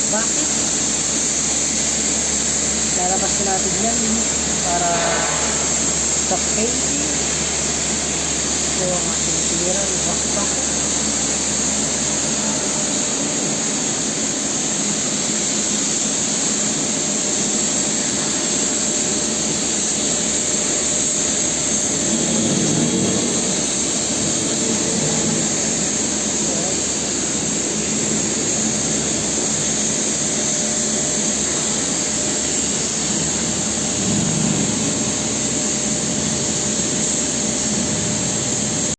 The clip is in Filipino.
Bakit? Lalabas na natin yan para sa painting. Ito yung ating tinira, yung bakbak.